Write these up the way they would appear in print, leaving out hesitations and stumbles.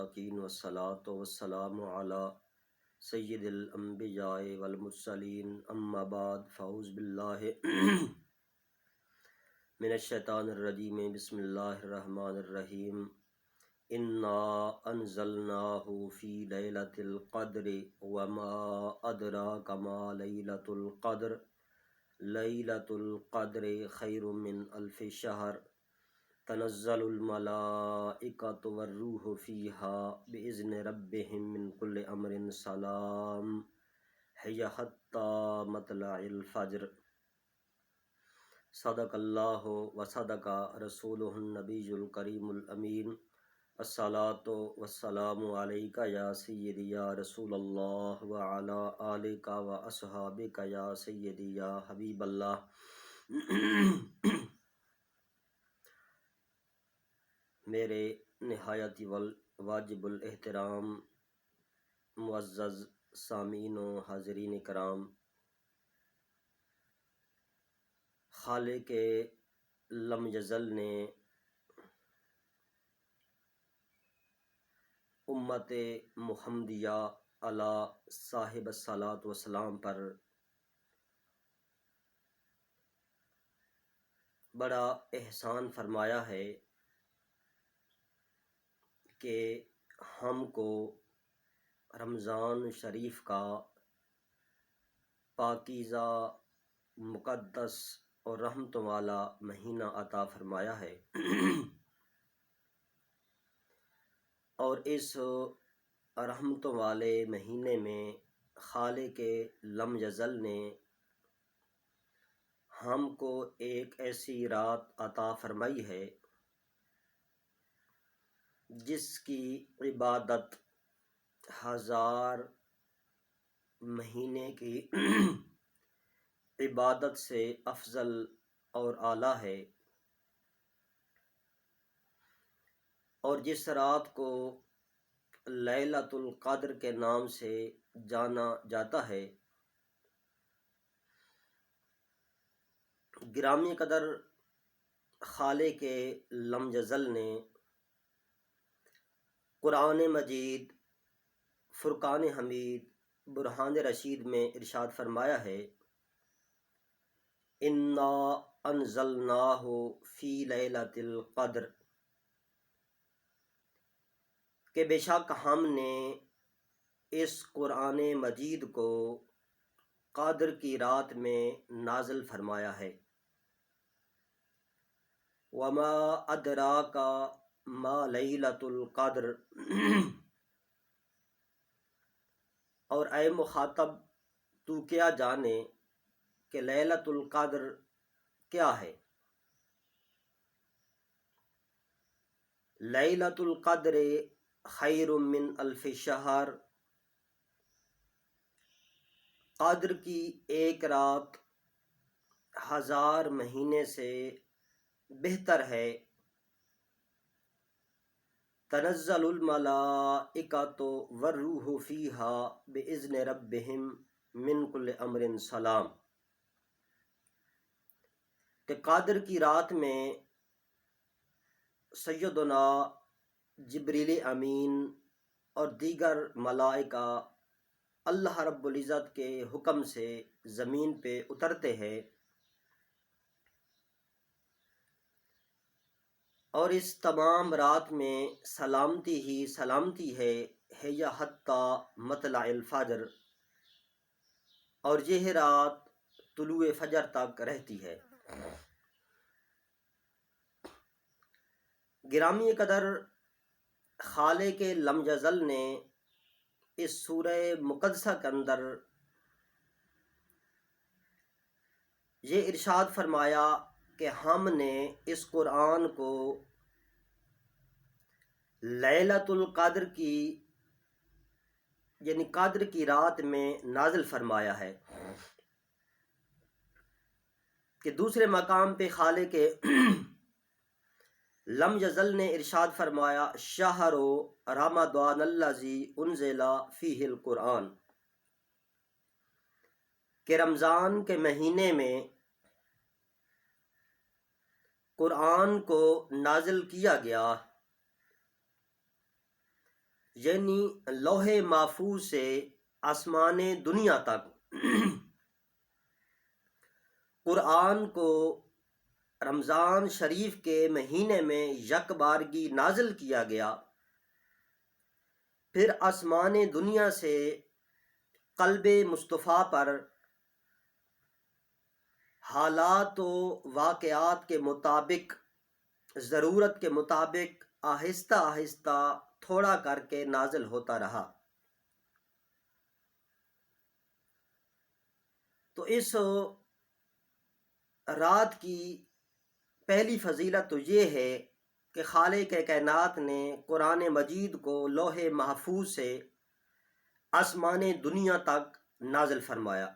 المساکین والصلاة والسلام علی سید الانبیاء والمرسلین اما بعد فاعوذ باللہ من الشیطان الرجیم بسم اللہ الرحمن الرحیم انا انزلناہ فی لیلۃ القدر وما ادراک ما لیلۃ القدر لیلۃ القدر خیر من الف شہر تنزل الملائکۃ والروح فیہا بإذن ربہم من کل امر سلام ہی حتی مطلع الفجر۔ صدق اللہ و صدق رسولہ النبی الکریم الامین۔ الصلاۃ والسلام علیک یا سیدی یا رسول اللہ وعلی آلک و اصحابک یا سیدی یا حبیب اللہ۔ میرے نہایت واجب الاحترام معزز سامعین و حاضرین کرام، خالق لم یزل نے امت محمدیہ علی صاحب الصلاۃ والسلام پر بڑا احسان فرمایا ہے کہ ہم کو رمضان شریف کا پاکیزہ، مقدس اور رحمتوں والا مہینہ عطا فرمایا ہے، اور اس رحمتوں والے مہینے میں خالق لم یزل نے ہم کو ایک ایسی رات عطا فرمائی ہے جس کی عبادت ہزار مہینے کی عبادت سے افضل اور اعلیٰ ہے، اور جس رات کو لیلۃ القدر کے نام سے جانا جاتا ہے، گرامی قدر خالق لم یزل نے قرآن مجید فرقان حمید برہان رشید میں ارشاد فرمایا ہے، انا انزلناہ فی لیلۃ القدر، کہ بے شک ہم نے اس قرآن مجید کو قدر کی رات میں نازل فرمایا ہے۔ وما ادراک ما لیلۃ القدر، اور اے مخاطب تو کیا جانے کہ لیلۃ القدر کیا ہے۔ لیلۃ القدر خیر من الف شہر، قدر کی ایک رات ہزار مہینے سے بہتر ہے۔ تنزل الملائکۃ والروح فیہا بإذن ربہم من کل امر سلام، کہ قدر کی رات میں سیدنا جبریل امین اور دیگر ملائکہ اللہ رب العزت کے حکم سے زمین پہ اترتے ہیں، اور اس تمام رات میں سلامتی ہی سلامتی ہے یا حتی مطلع الفجر، اور یہ رات طلوع فجر تک رہتی ہے۔ گرامی قدر خالق لم یزل نے اس سورہ مقدسہ کے اندر یہ ارشاد فرمایا کہ ہم نے اس قرآن کو لیلۃ القدر کی یعنی قدر کی رات میں نازل فرمایا ہے، کہ دوسرے مقام پہ خالق لم یزل نے ارشاد فرمایا، شہر رمضان الذی انزل فیہ القرآن، کہ رمضان کے مہینے میں قرآن کو نازل کیا گیا، یعنی لوح محفوظ سے آسمان دنیا تک قرآن کو رمضان شریف کے مہینے میں یک بارگی نازل کیا گیا، پھر آسمان دنیا سے قلب مصطفیٰ پر حالات و واقعات کے مطابق، ضرورت کے مطابق آہستہ آہستہ تھوڑا کر کے نازل ہوتا رہا۔ تو اس رات کی پہلی فضیلت تو یہ ہے کہ خالق کائنات نے قرآن مجید کو لوح محفوظ سے آسمان دنیا تک نازل فرمایا۔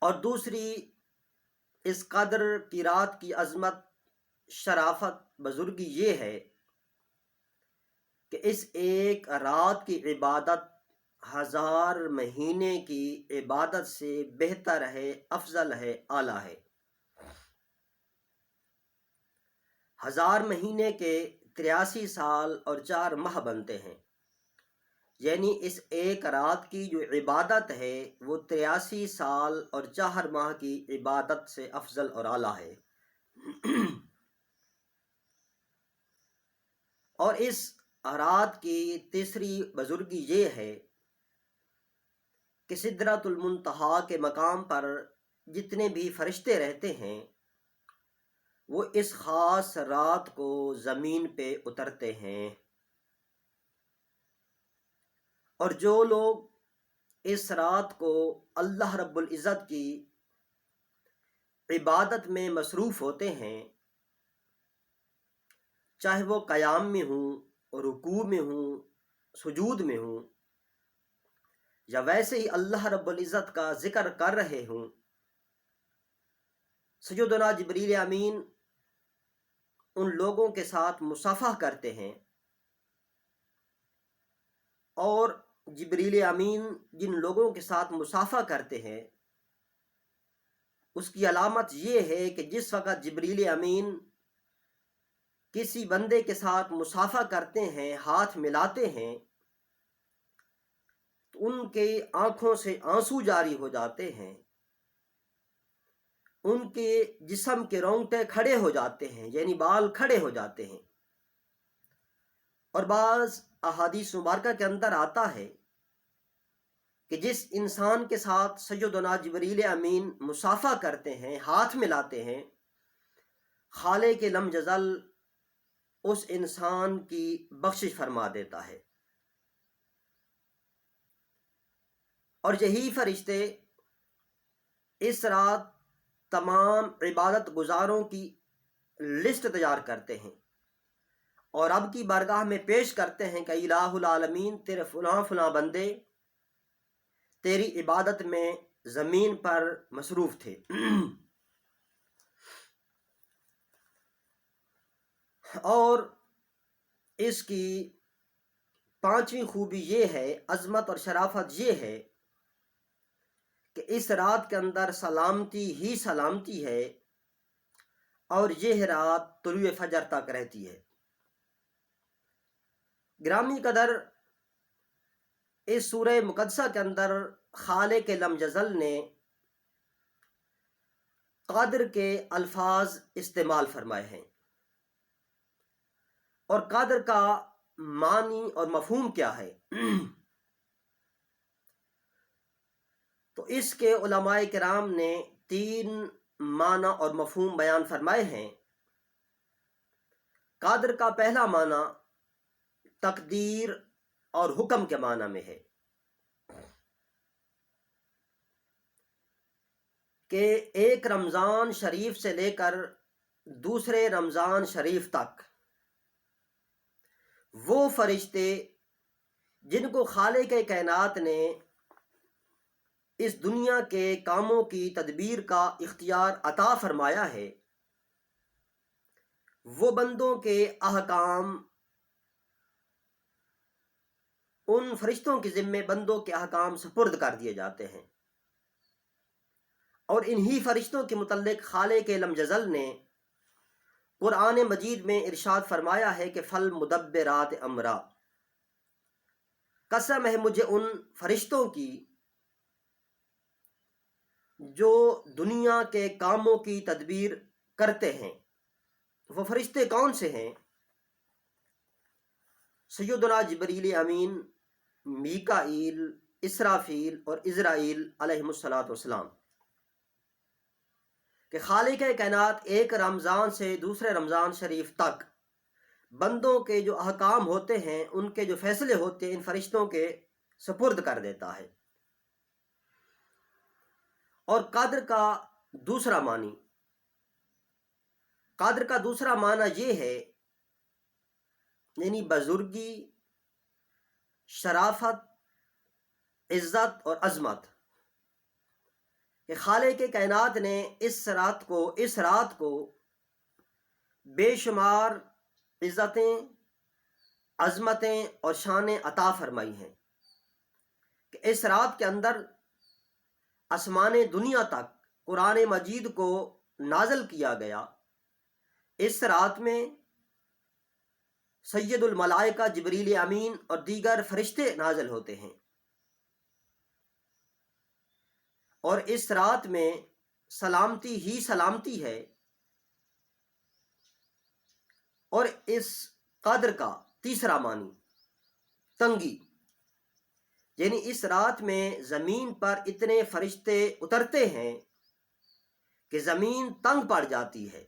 اور دوسری، اس قدر کی رات کی عظمت، شرافت، بزرگی یہ ہے کہ اس ایک رات کی عبادت 1000 مہینے کی عبادت سے بہتر ہے، افضل ہے، اعلیٰ ہے۔ 1000 مہینے کے 83 سال اور 4 ماہ بنتے ہیں، یعنی اس ایک رات کی جو عبادت ہے وہ 83 سال اور 4 ماہ کی عبادت سے افضل اور اعلیٰ ہے۔ اور اس رات کی تیسری بزرگی یہ ہے کہ سدرۃ المنتہا کے مقام پر جتنے بھی فرشتے رہتے ہیں وہ اس خاص رات کو زمین پہ اترتے ہیں، اور جو لوگ اس رات کو اللہ رب العزت کی عبادت میں مصروف ہوتے ہیں، چاہے وہ قیام میں ہوں، رکوع میں ہوں، سجود میں ہوں، یا ویسے ہی اللہ رب العزت کا ذکر کر رہے ہوں، سیدنا جبریل امین ان لوگوں کے ساتھ مصافحہ کرتے ہیں، اور جبریل امین جن لوگوں کے ساتھ مصافحہ کرتے ہیں اس کی علامت یہ ہے کہ جس وقت جبریل امین کسی بندے کے ساتھ مصافحہ کرتے ہیں، ہاتھ ملاتے ہیں، تو ان کے آنکھوں سے آنسو جاری ہو جاتے ہیں، ان کے جسم کے رونگٹے کھڑے ہو جاتے ہیں، یعنی بال کھڑے ہو جاتے ہیں۔ اور بعض احادیث مبارکہ کے اندر آتا ہے کہ جس انسان کے ساتھ سیدنا جبریل امین مصافحہ کرتے ہیں، ہاتھ ملاتے ہیں، خالق لم یزل اس انسان کی بخشش فرما دیتا ہے۔ اور یہی فرشتے اس رات تمام عبادت گزاروں کی لسٹ تیار کرتے ہیں اور اب کی بارگاہ میں پیش کرتے ہیں کہ الہ العالمین تیرے فلاں فلاں بندے تیری عبادت میں زمین پر مصروف تھے۔ اور اس کی 5ویں خوبی یہ ہے، عظمت اور شرافت یہ ہے کہ اس رات کے اندر سلامتی ہی سلامتی ہے، اور یہ رات طلوع فجر تک رہتی ہے۔ گرامی قدر اس سورہ مقدسہ کے اندر خالق لم یزل نے قادر کے الفاظ استعمال فرمائے ہیں، اور قادر کا معنی اور مفہوم کیا ہے؟ تو اس کے علماء کرام نے 3 معنی اور مفہوم بیان فرمائے ہیں۔ قادر کا پہلا معنی تقدیر اور حکم کے معنی میں ہے کہ ایک رمضان شریف سے لے کر دوسرے رمضان شریف تک وہ فرشتے جن کو خالق کائنات نے اس دنیا کے کاموں کی تدبیر کا اختیار عطا فرمایا ہے، وہ بندوں کے احکام ان فرشتوں کے ذمے بندوں کے احکام سپرد کر دیے جاتے ہیں، اور انہی فرشتوں کے متعلق خالق لم یزل نے قرآن مجید میں ارشاد فرمایا ہے کہ فل مدبرات امرا، قسم ہے مجھے ان فرشتوں کی جو دنیا کے کاموں کی تدبیر کرتے ہیں۔ وہ فرشتے کون سے ہیں؟ سیدنا جبریل امین، میکائیل، اسرافیل اور عزرائیل علیہم الصلاۃ والسلام، کہ خالق کائنات ایک رمضان سے دوسرے رمضان شریف تک بندوں کے جو احکام ہوتے ہیں، ان کے جو فیصلے ہوتے ہیں، ان فرشتوں کے سپرد کر دیتا ہے۔ اور قدر کا دوسرا معنی، قدر کا دوسرا معنی یہ ہے یعنی بزرگی، شرافت، عزت اور عظمت، کہ خالق کائنات نے اس رات کو بے شمار عزتیں، عظمتیں اور شانیں عطا فرمائی ہیں، کہ اس رات کے اندر آسمان دنیا تک قرآن مجید کو نازل کیا گیا۔ اس رات میں سید الملائکہ جبریل امین اور دیگر فرشتے نازل ہوتے ہیں، اور اس رات میں سلامتی ہی سلامتی ہے۔ اور اس قدر کا تیسرا معنی تنگی، یعنی اس رات میں زمین پر اتنے فرشتے اترتے ہیں کہ زمین تنگ پڑ جاتی ہے۔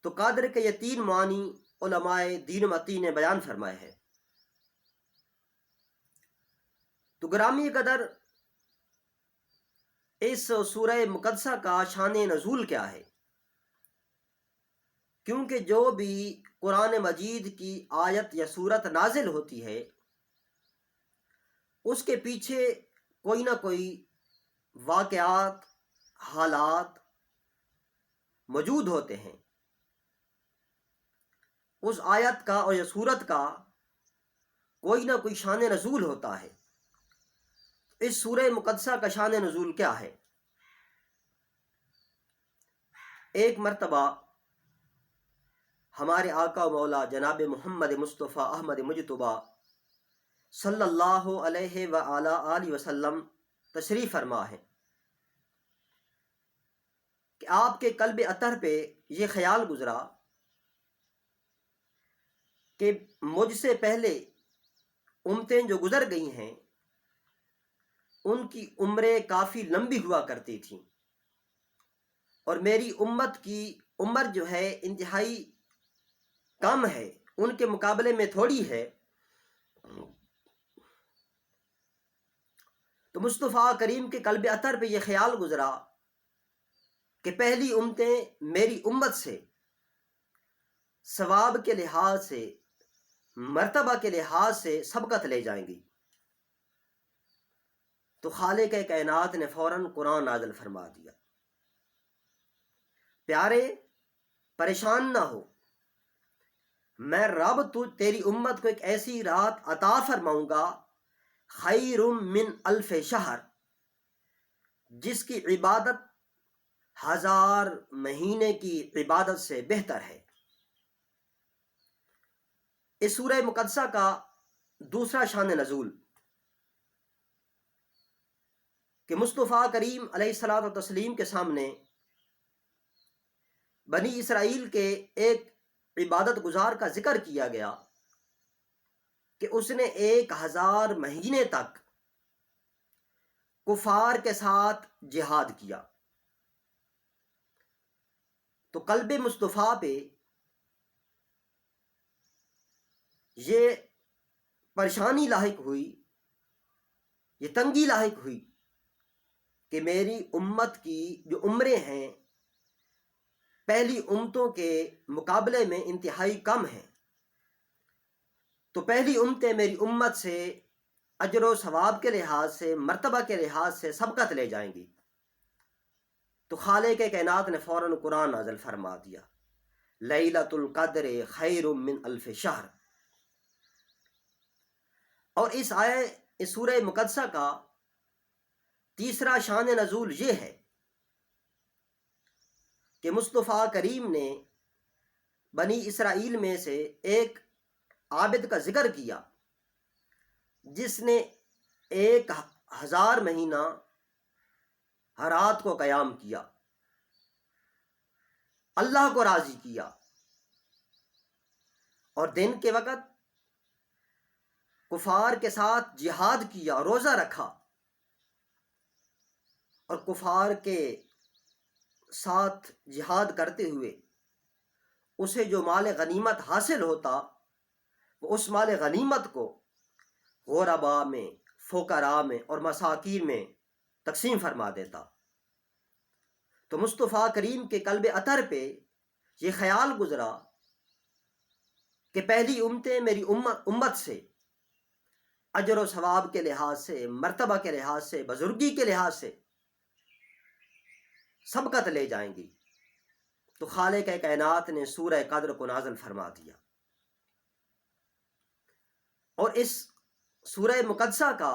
تو قدر کے یہ تین معنی علماء دین متی نے بیان فرمائے ہیں۔ تو گرامی قدر، اس سورہ مقدسہ کا شان نزول کیا ہے؟ کیونکہ جو بھی قرآن مجید کی آیت یا سورت نازل ہوتی ہے، اس کے پیچھے کوئی نہ کوئی واقعات، حالات موجود ہوتے ہیں۔ اس آیت کا اور یا سورت کا کوئی نہ کوئی شان نزول ہوتا ہے۔ اس سورہ مقدسہ کا شان نزول کیا ہے؟ ایک مرتبہ ہمارے آقا و مولا جناب محمد مصطفیٰ احمد مجتبیٰ صلی اللہ علیہ وآلہ وسلم تشریف فرما ہے کہ آپ کے قلب اطہر پہ یہ خیال گزرا کہ مجھ سے پہلے امتیں جو گزر گئی ہیں، ان کی عمریں کافی لمبی ہوا کرتی تھیں، اور میری امت کی عمر جو ہے انتہائی کم ہے، ان کے مقابلے میں تھوڑی ہے۔ تو مصطفیٰ کریم کے قلب اطہر پہ یہ خیال گزرا کہ پہلی امتیں میری امت سے ثواب کے لحاظ سے، مرتبہ کے لحاظ سے سبقت لے جائیں گی۔ تو خالق کائنات نے فوراً قرآن نازل فرما دیا، پیارے پریشان نہ ہو، میں رب تیری امت کو ایک ایسی رات عطا فرماؤں گا خیر من الف شہر، جس کی عبادت 1000 مہینے کی عبادت سے بہتر ہے۔ اس سورہ مقدسہ کا دوسرا شان نزول کہ مصطفیٰ کریم علیہ الصلاۃ والتسلیم کے سامنے بنی اسرائیل کے ایک عبادت گزار کا ذکر کیا گیا کہ اس نے 1000 مہینے تک کفار کے ساتھ جہاد کیا۔ تو قلب مصطفیٰ پہ یہ پریشانی لاحق ہوئی، یہ تنگی لاحق ہوئی کہ میری امت کی جو عمریں ہیں پہلی امتوں کے مقابلے میں انتہائی کم ہیں، تو پہلی امتیں میری امت سے اجر و ثواب کے لحاظ سے، مرتبہ کے لحاظ سے سبقت لے جائیں گی۔ تو خالق کائنات نے فوراً قرآن نازل فرما دیا، لیلۃ القدر خیر من الف شہر۔ اور اس سورہ مقدسہ کا تیسرا شان نزول یہ ہے کہ مصطفیٰ کریم نے بنی اسرائیل میں سے ایک عابد کا ذکر کیا جس نے 1000 مہینہ ہر رات کو قیام کیا، اللہ کو راضی کیا، اور دن کے وقت کفار کے ساتھ جہاد کیا، روزہ رکھا، اور کفار کے ساتھ جہاد کرتے ہوئے اسے جو مال غنیمت حاصل ہوتا وہ اس مال غنیمت کو غرباء میں، فقراء میں اور مساکین میں تقسیم فرما دیتا۔ تو مصطفیٰ کریم کے قلب اطہر پہ یہ خیال گزرا کہ پہلی امتیں میری امت سے اجر و ثواب کے لحاظ سے، مرتبہ کے لحاظ سے، بزرگی کے لحاظ سے سبقت لے جائیں گی۔ تو خالق کائنات نے سورہ قدر کو نازل فرما دیا، اور اس سورہ مقدسہ کا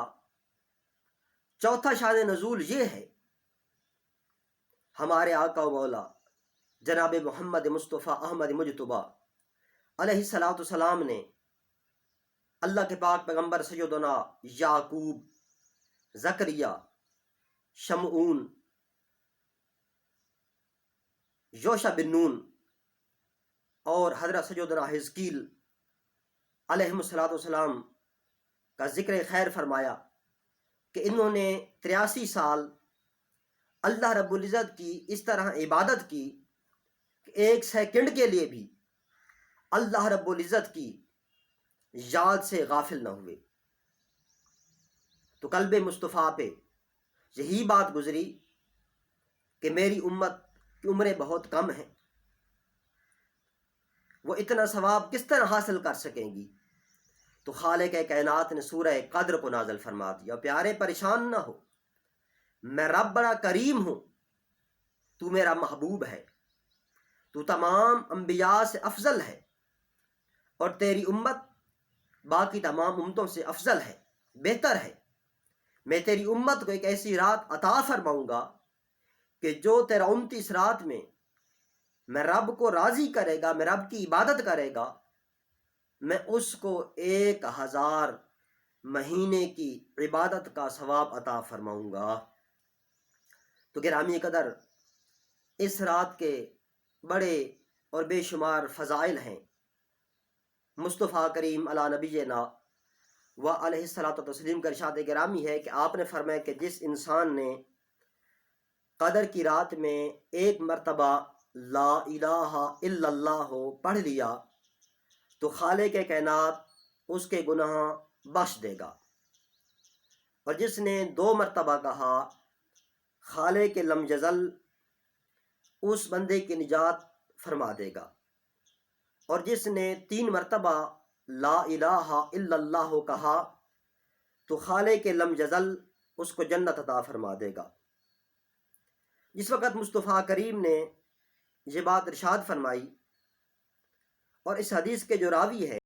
چوتھا شان نزول یہ ہے، ہمارے آقا و مولا جناب محمد مصطفیٰ احمد مجتبیٰ علیہ الصلوۃ والسلام نے اللہ کے پاک پیغمبر سیدنا یعقوب، زکریا، شمعون، یوشع بن نون اور حضرت سیدنا حزقیل علیہ الصلوۃ والسلام کا ذکر خیر فرمایا کہ انہوں نے 83 سال اللہ رب العزت کی اس طرح عبادت کی کہ 1 سیکنڈ کے لیے بھی اللہ رب العزت کی یاد سے غافل نہ ہوئے۔ تو قلب مصطفیٰ پہ یہی بات گزری کہ میری امت کی عمریں بہت کم ہیں، وہ اتنا ثواب کس طرح حاصل کر سکیں گی؟ تو خالق کائنات نے سورہ قدر کو نازل فرما دیا۔ پیارے پریشان نہ ہو، میں رب بڑا کریم ہوں، تو میرا محبوب ہے، تو تمام انبیاء سے افضل ہے، اور تیری امت باقی تمام امتوں سے افضل ہے، بہتر ہے۔ میں تیری امت کو ایک ایسی رات عطا فرماؤں گا کہ جو تیرا امتی اس رات میں رب کو راضی کرے گا، میں رب کی عبادت کرے گا، میں اس کو 1000 مہینے کی عبادت کا ثواب عطا فرماؤں گا۔ تو گرامی قدر، اس رات کے بڑے اور بے شمار فضائل ہیں۔ مصطفیٰ کریم علی نبینا و علیہ الصلوۃ والتسلیم کا ارشاد گرامی ہے کہ آپ نے فرمایا کہ جس انسان نے قدر کی رات میں 1 مرتبہ لا الہ الا اللہ پڑھ لیا تو خالق کائنات اس کے گناہ بخش دے گا، اور جس نے 2 مرتبہ کہا خالق لم یزل اس بندے کی نجات فرما دے گا، اور جس نے 3 مرتبہ لا الہ الا اللہ کہا تو خالق لم یزل اس کو جنت عطا فرما دے گا۔ جس وقت مصطفیٰ کریم نے یہ بات ارشاد فرمائی، اور اس حدیث کے جو راوی ہے